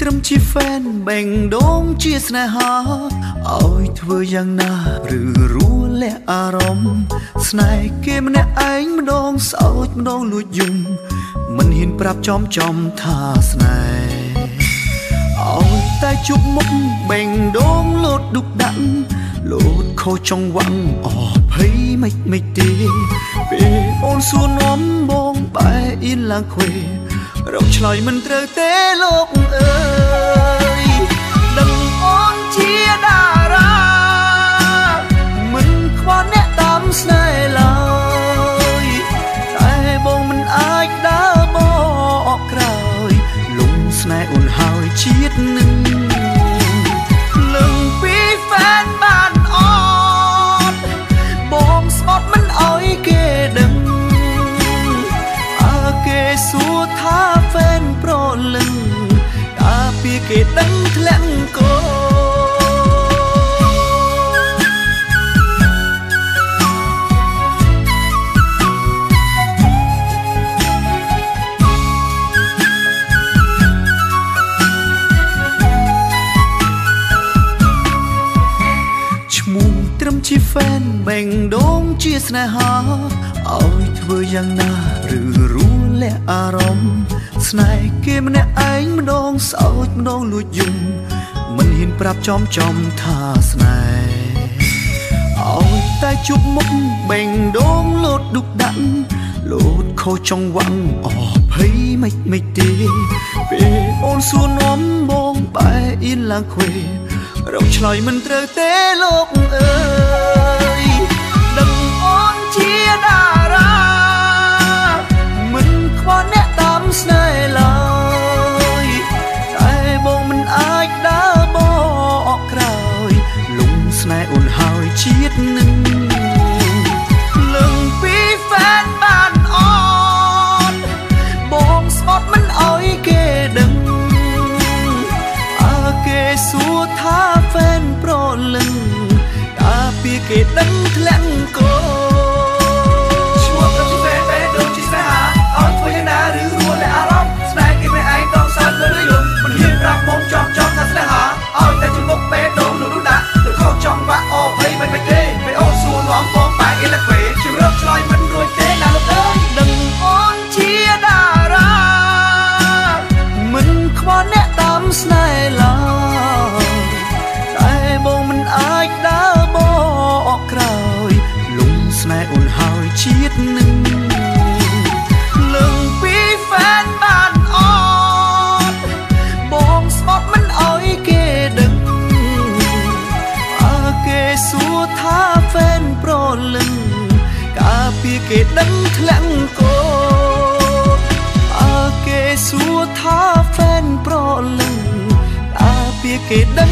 ត្រឹមជាហ្វេនបែងដងជាស្នេហាឲ្យធ្វើយ៉ាងណាឬរួលះអារម្មណ៍ស្នេហ៍គេម្នាក់ឯងម្ដងសោចម្ដងលួចយំមិនហ៊ានប្រាប់ចំថាស្នេហ៍ឲ្យតែជប់មុខបែងដងលោតឌុកដាក់លោតខុសចង្វាក់អភ័យមិនទេពេលអូនសួរនាំបងបែអៀនឡើងខ្វេរកឆ្លើយមិនត្រូវទេលោកអើយដឹងអូនជាតារាមិនខ្វល់អ្នកតាមស្នេហ៍ឡើយតែបងមិនអាចដើរបកក្រោយលំស្នេហ៍អូនហើយជាតិនឹងលឹងពីហ្វេនបានអត់បងស្បត់មិនអោយគេដឹងគេសួរថាហ្វេនប្រលឹងតាពីគេដឹងធ្លាក់កោឈ្មោះត្រឹមជាហ្វេនបែងដងជាស្នេហាឲ្យធ្វើយ៉ាងណាឬរួលះអារម្មណ៍ស្នេហ៍គេម្នាក់ឯងម្ដងសោចម្ដងលួចយំមិនហ៊ានប្រាប់ចំថាស្នេហ៍ឲ្យតែជប់មុខបែងដងលោតឌុកដាក់លោតខុសចង្វាក់អភ័យមិនទេពេលអូនសួរនាំបងបែអៀនឡើងខ្វេរកឆ្លើយមិនត្រូវទេលោកអើយដឹងអូនជាតារាមិនខ្វល់អ្នកតាមស្នេហ៍ឡើយតែបងមិនអាចដើរបកក្រោយលំស្នេហ៍អូនហើយជាតិនឹងលឹងពីហ្វេនបានអត់បងស្បត់មិនអោយគេដឹងគេសួរថាហ្វេនប្រលឹងតាពីគេដឹងធ្លាក់កោឈ្មោះត្រឹមជាហ្វេនបែងដងជាស្នេហាឲ្យធ្វើយ៉ាងណាឬរួលះអារម្មណ៍ស្នេហ៍គេមិនឯងដងសោតលឺយំមិនហ៊ានប្រាប់មុំចំថាស្នេហាឲ្យតែជមុខបែងដងលូដាក់ទៅខុសចង្វាក់អភ័យមិនទេពេលអូនសួរនាំបងបែអៀនឡើងខ្វេជម្រកឆ្លើយមិនរួចទេណាលោកអើយដឹងអូនជាតារាមិនខ្វល់អ្នកតាមស្នេហ៍ឡើយតែបងមិនអាចដើរបកក្រោយលំស្នេហ៍អូនហើយជាតិនឹងលឹងពីហ្វេនបានអត់បងស្បត់មិនអោយគេដឹងគេសួរថាហ្វេនប្រលឹងកាពីគេដឹងធ្លាក់កោគេសួរថាហ្វេនប្រលឹងតាពីគេដឹង